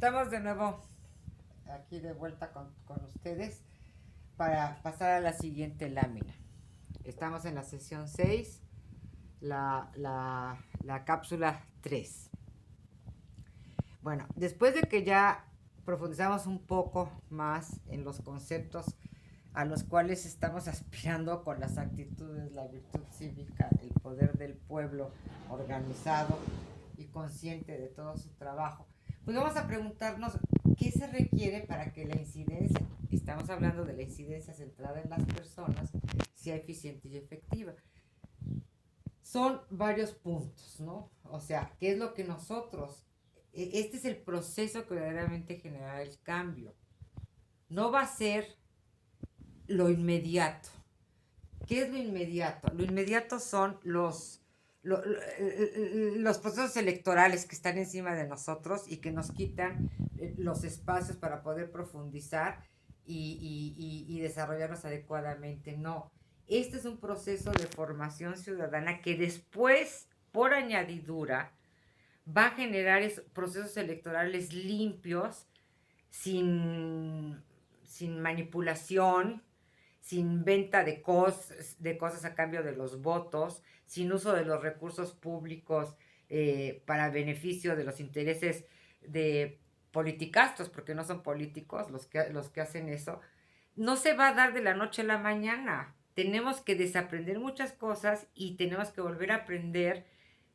Estamos de nuevo aquí de vuelta con ustedes para pasar a la siguiente lámina. Estamos en la sesión 6, la cápsula 3. Bueno, después de que ya profundizamos un poco más en los conceptos a los cuales estamos aspirando con las actitudes, la virtud cívica, el poder del pueblo organizado y consciente de todo su trabajo, pues vamos a preguntarnos qué se requiere para que la incidencia, estamos hablando de la incidencia centrada en las personas, sea eficiente y efectiva. Son varios puntos, ¿no? O sea, ¿qué es lo que nosotros, este es el proceso que verdaderamente generará el cambio? No va a ser lo inmediato. ¿Qué es lo inmediato? Lo inmediato son los procesos electorales que están encima de nosotros y que nos quitan los espacios para poder profundizar y desarrollarnos adecuadamente. No, este es un proceso de formación ciudadana que después, por añadidura, va a generar procesos electorales limpios, sin, sin manipulación, sin venta de cosas a cambio de los votos, sin uso de los recursos públicos para beneficio de los intereses de politicastos, porque no son políticos los que hacen eso, no se va a dar de la noche a la mañana. Tenemos que desaprender muchas cosas y tenemos que volver a aprender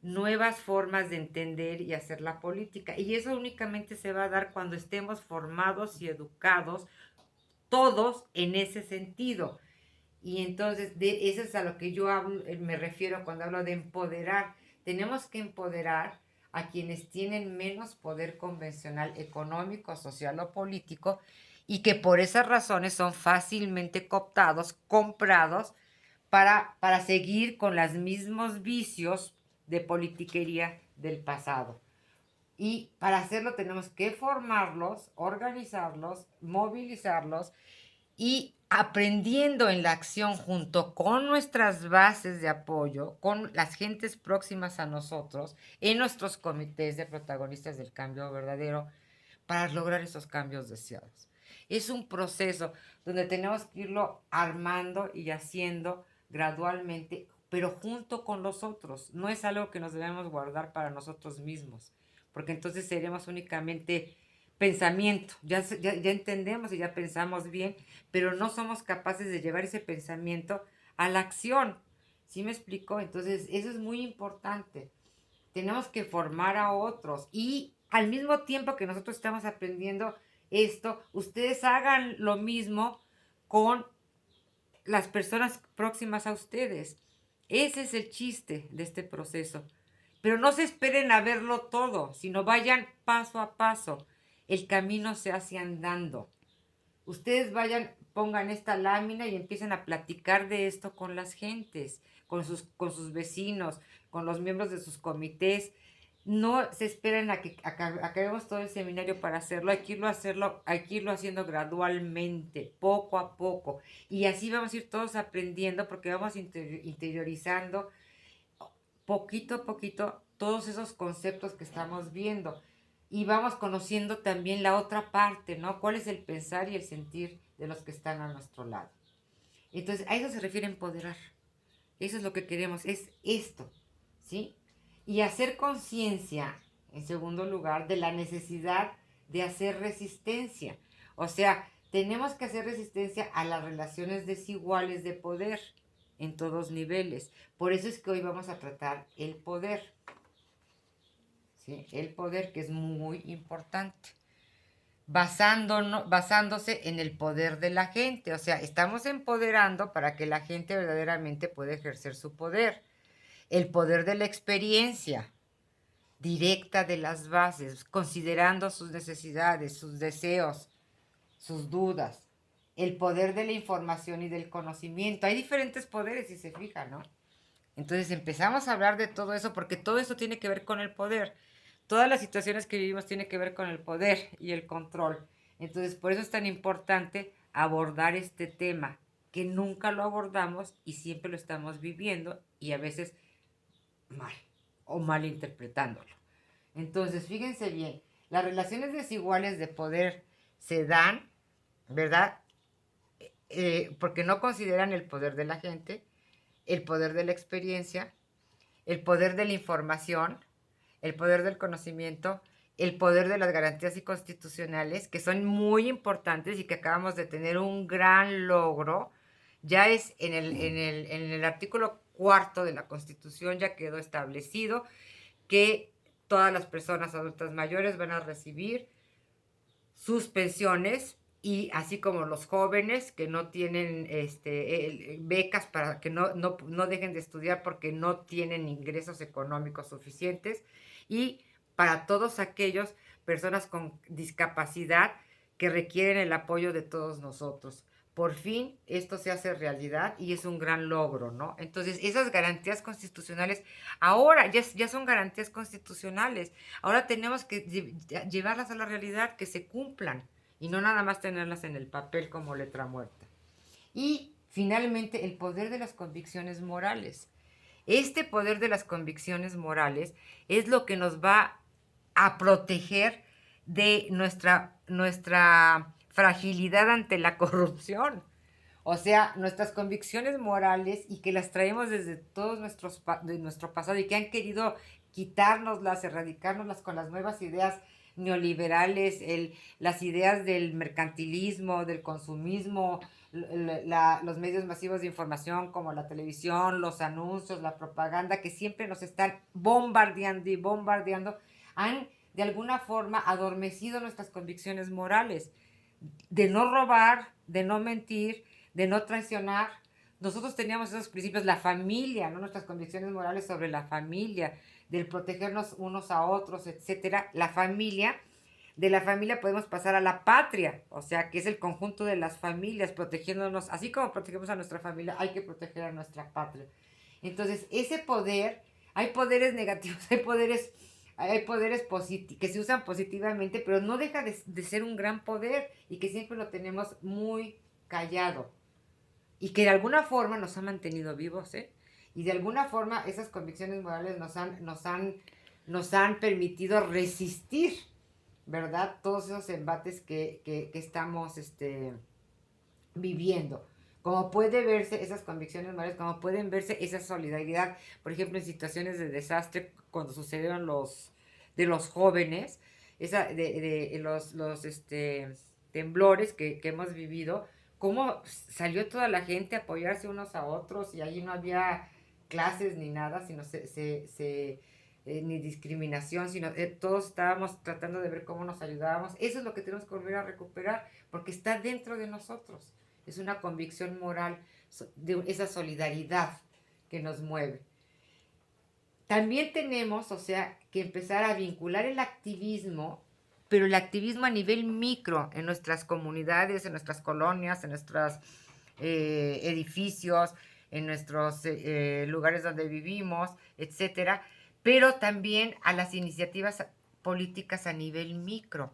nuevas formas de entender y hacer la política. Y eso únicamente se va a dar cuando estemos formados y educados todos en ese sentido. Y entonces, eso es a lo que yo hablo, me refiero cuando hablo de empoderar. Tenemos que empoderar a quienes tienen menos poder convencional económico, social o político y que por esas razones son fácilmente cooptados, comprados para seguir con los mismos vicios de politiquería del pasado. Y para hacerlo tenemos que formarlos, organizarlos, movilizarlos y aprendiendo en la acción junto con nuestras bases de apoyo, con las gentes próximas a nosotros, en nuestros comités de protagonistas del cambio verdadero, para lograr esos cambios deseados. Es un proceso donde tenemos que irlo armando y haciendo gradualmente, pero junto con los otros. No es algo que nos debemos guardar para nosotros mismos, porque entonces seremos únicamente pensamiento. Ya entendemos y ya pensamos bien, pero no somos capaces de llevar ese pensamiento a la acción. ¿Sí me explico? Entonces, eso es muy importante. Tenemos que formar a otros y al mismo tiempo que nosotros estamos aprendiendo esto, ustedes hagan lo mismo con las personas próximas a ustedes. Ese es el chiste de este proceso. Pero no se esperen a verlo todo, sino vayan paso a paso. El camino se hace andando. Ustedes vayan, pongan esta lámina y empiecen a platicar de esto con las gentes, con sus vecinos, con los miembros de sus comités. No se esperen a que acabemos todo el seminario para hacerlo. Hay que irlo haciendo gradualmente, poco a poco. Y así vamos a ir todos aprendiendo porque vamos interiorizando poquito a poquito todos esos conceptos que estamos viendo y vamos conociendo también la otra parte, ¿no? ¿Cuál es el pensar y el sentir de los que están a nuestro lado? Entonces, a eso se refiere empoderar. Eso es lo que queremos, es esto, ¿sí? Y hacer conciencia, en segundo lugar, de la necesidad de hacer resistencia. O sea, tenemos que hacer resistencia a las relaciones desiguales de poder en todos niveles. Por eso es que hoy vamos a tratar el poder, ¿sí? El poder que es muy importante. Basándose en el poder de la gente. O sea, estamos empoderando para que la gente verdaderamente pueda ejercer su poder. El poder de la experiencia directa de las bases, considerando sus necesidades, sus deseos, sus dudas. El poder de la información y del conocimiento. Hay diferentes poderes, si se fijan, ¿no? Entonces empezamos a hablar de todo eso porque todo eso tiene que ver con el poder. Todas las situaciones que vivimos tienen que ver con el poder y el control. Entonces por eso es tan importante abordar este tema, que nunca lo abordamos y siempre lo estamos viviendo y a veces mal o mal interpretándolo. Entonces, fíjense bien, Las relaciones desiguales de poder se dan, ¿verdad? Porque no consideran el poder de la gente, el poder de la experiencia, el poder de la información, el poder del conocimiento, el poder de las garantías constitucionales, que son muy importantes y que acabamos de tener un gran logro. Ya es en el artículo 4 de la Constitución ya quedó establecido que todas las personas adultas mayores van a recibir sus pensiones, y así como los jóvenes que no tienen becas para que no dejen de estudiar porque no tienen ingresos económicos suficientes, y para todos aquellos personas con discapacidad que requieren el apoyo de todos nosotros. Por fin esto se hace realidad y es un gran logro, ¿no? Entonces, esas garantías constitucionales ahora ya son garantías constitucionales. Ahora tenemos que llevarlas a la realidad, que se cumplan y no nada más tenerlas en el papel como letra muerta. Y finalmente, el poder de las convicciones morales. Este poder de las convicciones morales es lo que nos va a proteger de nuestra fragilidad ante la corrupción. O sea, nuestras convicciones morales, y que las traemos desde todos de nuestro pasado y que han querido quitárnoslas, erradicárnoslas con las nuevas ideas neoliberales, las ideas del mercantilismo, del consumismo, los medios masivos de información como la televisión, los anuncios, la propaganda, que siempre nos están bombardeando y bombardeando, han de alguna forma adormecido nuestras convicciones morales, de no robar, de no mentir, de no traicionar. Nosotros teníamos esos principios, la familia, ¿no? Nuestras convicciones morales sobre la familia, del protegernos unos a otros, etcétera. La familia, de la familia podemos pasar a la patria, o sea, que es el conjunto de las familias protegiéndonos, así como protegemos a nuestra familia, hay que proteger a nuestra patria. Entonces, ese poder, hay poderes negativos, hay poderes que se usan positivamente, pero no deja de ser un gran poder y que siempre lo tenemos muy callado y que de alguna forma nos ha mantenido vivos, ¿eh? Y de alguna forma esas convicciones morales nos han permitido resistir, ¿verdad? Todos esos embates que estamos viviendo. Como puede verse esas convicciones morales, como pueden verse esa solidaridad, por ejemplo, en situaciones de desastre, cuando sucedieron de los jóvenes, los temblores que hemos vivido, cómo salió toda la gente a apoyarse unos a otros, y allí no había clases ni nada, sino ni discriminación, sino todos estábamos tratando de ver cómo nos ayudábamos. Eso es lo que tenemos que volver a recuperar, porque está dentro de nosotros. Es una convicción moral de esa solidaridad que nos mueve. También tenemos, o sea, que empezar a vincular el activismo, pero el activismo a nivel micro, en nuestras comunidades, en nuestras colonias, en nuestros edificios, en nuestros lugares donde vivimos, etcétera, pero también a las iniciativas políticas a nivel micro,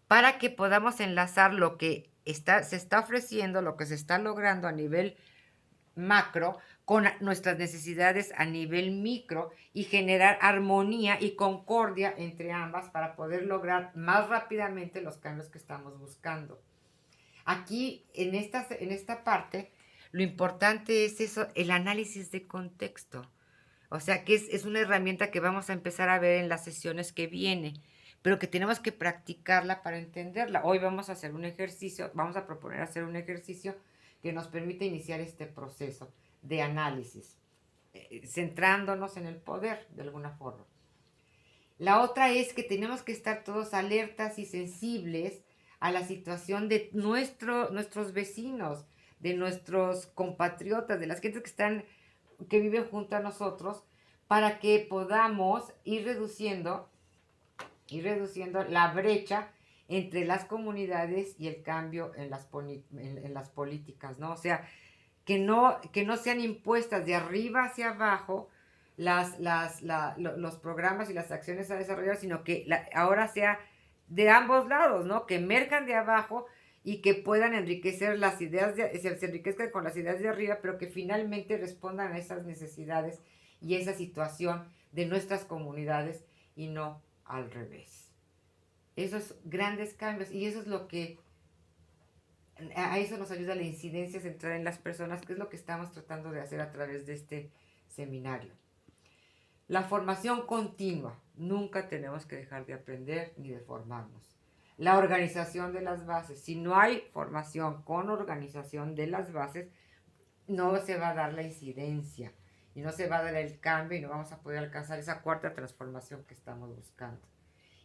para que podamos enlazar lo que se está ofreciendo, lo que se está logrando a nivel macro, con nuestras necesidades a nivel micro, y generar armonía y concordia entre ambas para poder lograr más rápidamente los cambios que estamos buscando. Aquí, en esta parte, lo importante es eso, el análisis de contexto. O sea, que es una herramienta que vamos a empezar a ver en las sesiones que viene, pero que tenemos que practicarla para entenderla. Hoy vamos a hacer un ejercicio, vamos a proponer hacer un ejercicio que nos permite iniciar este proceso de análisis, centrándonos en el poder de alguna forma. La otra es que tenemos que estar todos alertas y sensibles a la situación de nuestros vecinos, de nuestros compatriotas, de las gentes que viven junto a nosotros, para que podamos ir reduciendo la brecha entre las comunidades y el cambio en las políticas, ¿no? O sea, que no sean impuestas de arriba hacia abajo los programas y las acciones a desarrollar, sino que ahora sea de ambos lados, ¿no? Que emerjan de abajo y que puedan enriquecer las ideas, se enriquezcan con las ideas de arriba, pero que finalmente respondan a esas necesidades y esa situación de nuestras comunidades y no al revés. esos grandes cambios. Y eso es lo que, a eso nos ayuda la incidencia central en las personas, que es lo que estamos tratando de hacer a través de este seminario. La formación continua. Nunca tenemos que dejar de aprender ni de formarnos. La organización de las bases. Si no hay formación con organización de las bases, no se va a dar la incidencia y no se va a dar el cambio y no vamos a poder alcanzar esa cuarta transformación que estamos buscando.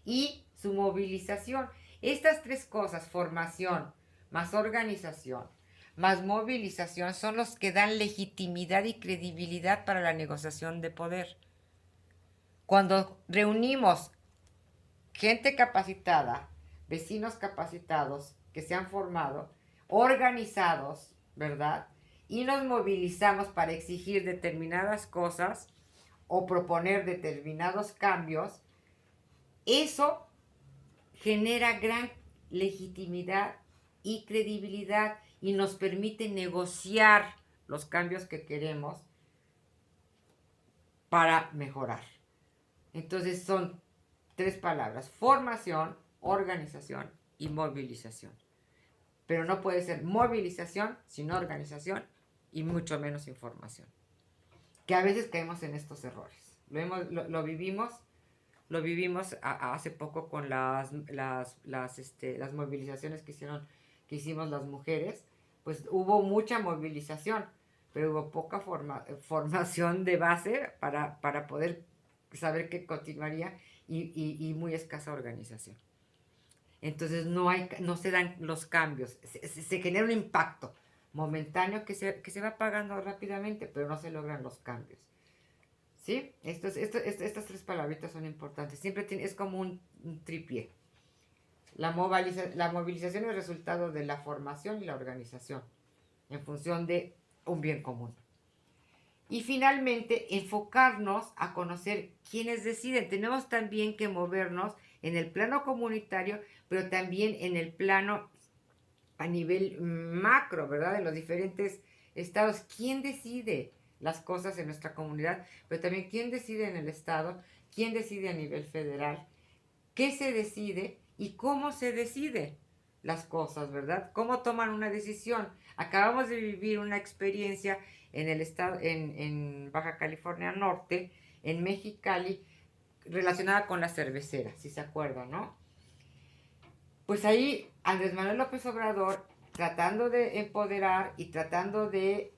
Y su movilización. Estas tres cosas, formación, más organización, más movilización, son los que dan legitimidad y credibilidad para la negociación de poder. Cuando reunimos gente capacitada, vecinos capacitados que se han formado, organizados, ¿verdad? Y nos movilizamos para exigir determinadas cosas o proponer determinados cambios, eso genera gran legitimidad y credibilidad y nos permite negociar los cambios que queremos para mejorar. Entonces son tres palabras: formación, organización y movilización. Pero no puede ser movilización sin organización y mucho menos información. Que a veces caemos en estos errores. Lo vivimos hace poco con las movilizaciones que hicimos las mujeres. Pues hubo mucha movilización, pero hubo poca formación de base para poder saber que continuaría y muy escasa organización. Entonces no se dan los cambios, se genera un impacto momentáneo que se va pagando rápidamente, pero no se logran los cambios. ¿Sí? Estas tres palabritas son importantes. Siempre es como un tripié. La movilización es resultado de la formación y la organización en función de un bien común. Y finalmente, enfocarnos a conocer quiénes deciden. Tenemos también que movernos en el plano comunitario, pero también en el plano a nivel macro, ¿verdad? De los diferentes estados. ¿Quién decide las cosas en nuestra comunidad? Pero también quién decide en el estado, quién decide a nivel federal, qué se decide y cómo se decide las cosas, ¿verdad? ¿Cómo toman una decisión? Acabamos de vivir una experiencia en el estado, en Baja California Norte, en Mexicali, relacionada con la cervecera, si se acuerdan, ¿no? Pues ahí Andrés Manuel López Obrador, tratando de empoderar y tratando de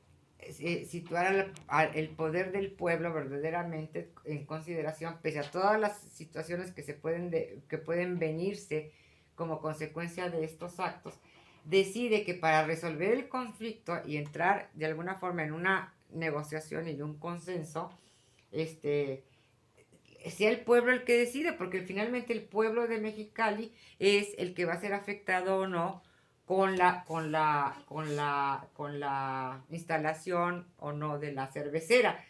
situar el poder del pueblo verdaderamente en consideración, pese a todas las situaciones que pueden venirse como consecuencia de estos actos, decide que para resolver el conflicto y entrar de alguna forma en una negociación y un consenso, sea el pueblo el que decide, porque finalmente el pueblo de Mexicali es el que va a ser afectado o no con la instalación o no de la cervecera.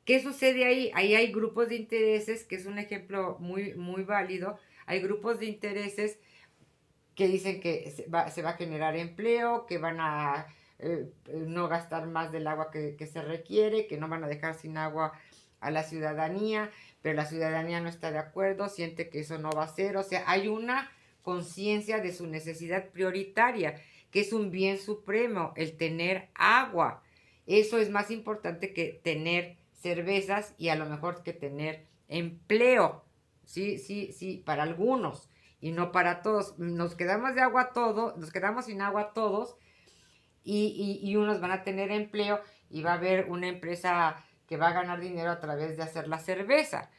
¿Qué sucede ahí? Ahí hay grupos de intereses, que es un ejemplo muy, muy válido. Hay grupos de intereses que dicen que se va a generar empleo, que van a no gastar más del agua que se requiere, que no van a dejar sin agua a la ciudadanía, pero la ciudadanía no está de acuerdo, siente que eso no va a ser. O sea, hay una conciencia de su necesidad prioritaria, que es un bien supremo, el tener agua. Eso es más importante que tener cervezas y a lo mejor que tener empleo. Sí, sí, sí, para algunos y no para todos. Nos quedamos nos quedamos sin agua todos y unos van a tener empleo y va a haber una empresa que va a ganar dinero a través de hacer la cerveza.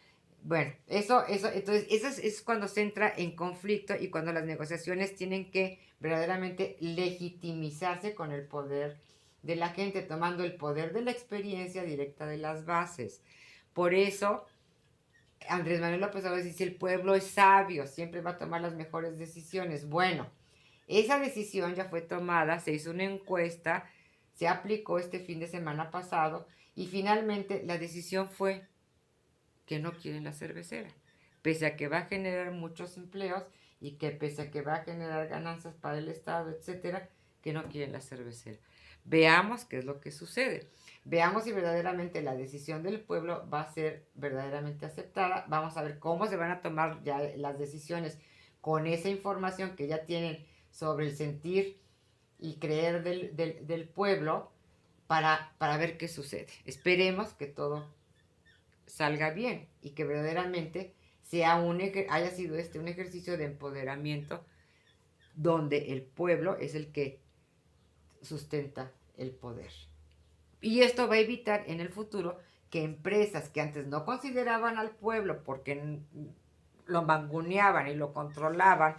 Bueno, entonces eso es cuando se entra en conflicto y cuando las negociaciones tienen que verdaderamente legitimizarse con el poder de la gente, tomando el poder de la experiencia directa de las bases. Por eso Andrés Manuel López Obrador dice: el pueblo es sabio, siempre va a tomar las mejores decisiones. Bueno, esa decisión ya fue tomada, se hizo una encuesta, se aplicó este fin de semana pasado y finalmente la decisión fue que no quieren la cervecera, pese a que va a generar muchos empleos y que pese a que va a generar ganancias para el Estado, etcétera, que no quieren la cervecera. Veamos qué es lo que sucede. Veamos si verdaderamente la decisión del pueblo va a ser verdaderamente aceptada. Vamos a ver cómo se van a tomar ya las decisiones con esa información que ya tienen sobre el sentir y creer del pueblo para ver qué sucede. Esperemos que todo salga bien y que verdaderamente sea haya sido un ejercicio de empoderamiento donde el pueblo es el que sustenta el poder. Y esto va a evitar en el futuro que empresas que antes no consideraban al pueblo porque lo manguneaban y lo controlaban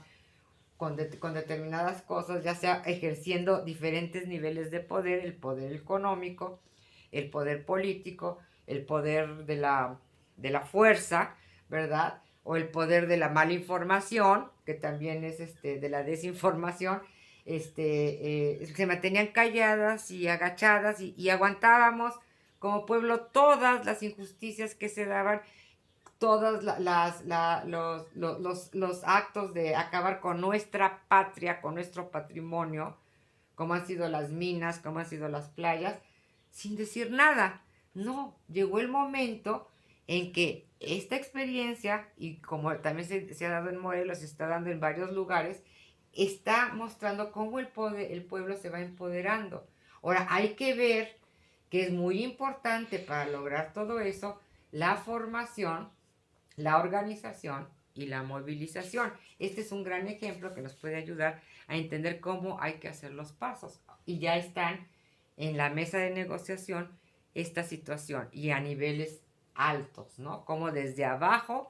con determinadas cosas, ya sea ejerciendo diferentes niveles de poder, el poder económico, el poder político, el poder de la fuerza, ¿verdad? O el poder de la mala información, que también es de la desinformación, se mantenían calladas y agachadas y aguantábamos como pueblo todas las injusticias que se daban, todos los actos de acabar con nuestra patria, con nuestro patrimonio, como han sido las minas, como han sido las playas, sin decir nada. No, llegó el momento en que esta experiencia, y como también se ha dado en Morelos, se está dando en varios lugares, está mostrando cómo el pueblo se va empoderando. Ahora, hay que ver que es muy importante para lograr todo eso, la formación, la organización y la movilización. Este es un gran ejemplo que nos puede ayudar a entender cómo hay que hacer los pasos. Y ya están en la mesa de negociación esta situación y a niveles altos, ¿no? Como desde abajo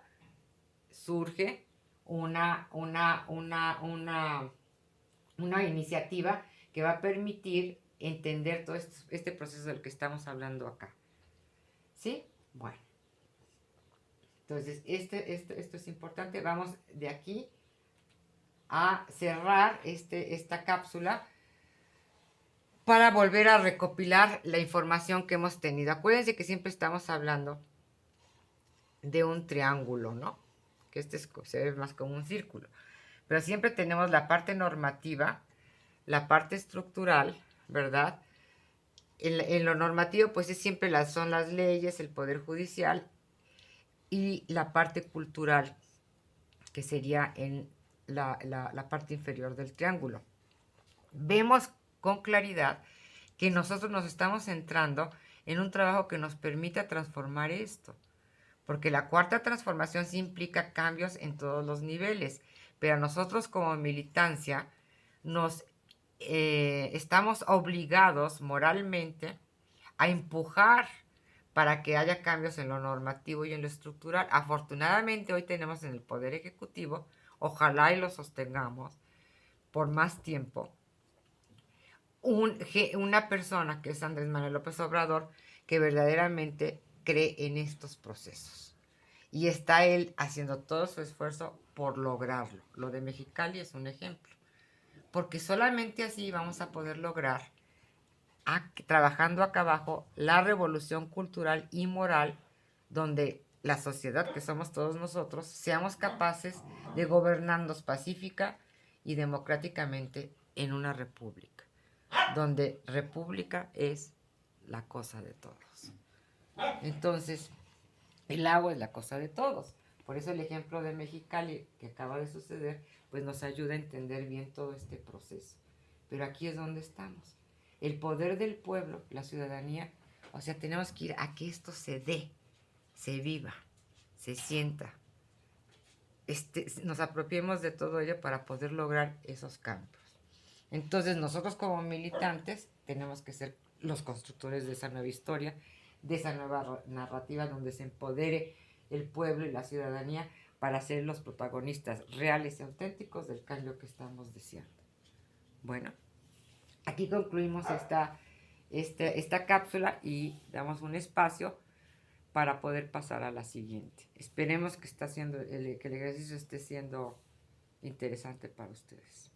surge una iniciativa que va a permitir entender todo este proceso del que estamos hablando acá. ¿Sí? Bueno. Entonces, esto es importante. Vamos de aquí a cerrar esta cápsula para volver a recopilar la información que hemos tenido. Acuérdense que siempre estamos hablando de un triángulo, ¿no? Que se ve más como un círculo. Pero siempre tenemos la parte normativa, la parte estructural, ¿verdad? En lo normativo, pues siempre son las leyes, el poder judicial, y la parte cultural, que sería en la parte inferior del triángulo. Vemos con claridad que nosotros nos estamos centrando en un trabajo que nos permita transformar esto, porque la cuarta transformación sí implica cambios en todos los niveles, pero nosotros como militancia estamos obligados moralmente a empujar para que haya cambios en lo normativo y en lo estructural. Afortunadamente hoy tenemos en el Poder Ejecutivo, ojalá y lo sostengamos por más tiempo, una persona que es Andrés Manuel López Obrador, que verdaderamente cree en estos procesos. Y está él haciendo todo su esfuerzo por lograrlo. Lo de Mexicali es un ejemplo. Porque solamente así vamos a poder lograr, trabajando acá abajo, la revolución cultural y moral, donde la sociedad, que somos todos nosotros, seamos capaces de gobernarnos pacífica y democráticamente en una república, donde república es la cosa de todos. Entonces, el agua es la cosa de todos. Por eso el ejemplo de Mexicali que acaba de suceder, pues nos ayuda a entender bien todo este proceso. Pero aquí es donde estamos. El poder del pueblo, la ciudadanía, o sea, tenemos que ir a que esto se dé, se viva, se sienta. Nos apropiemos de todo ello para poder lograr esos cambios. Entonces nosotros como militantes tenemos que ser los constructores de esa nueva historia, de esa nueva narrativa donde se empodere el pueblo y la ciudadanía para ser los protagonistas reales y auténticos del cambio que estamos deseando. Bueno, aquí concluimos esta cápsula y damos un espacio para poder pasar a la siguiente. Esperemos que el ejercicio esté siendo interesante para ustedes.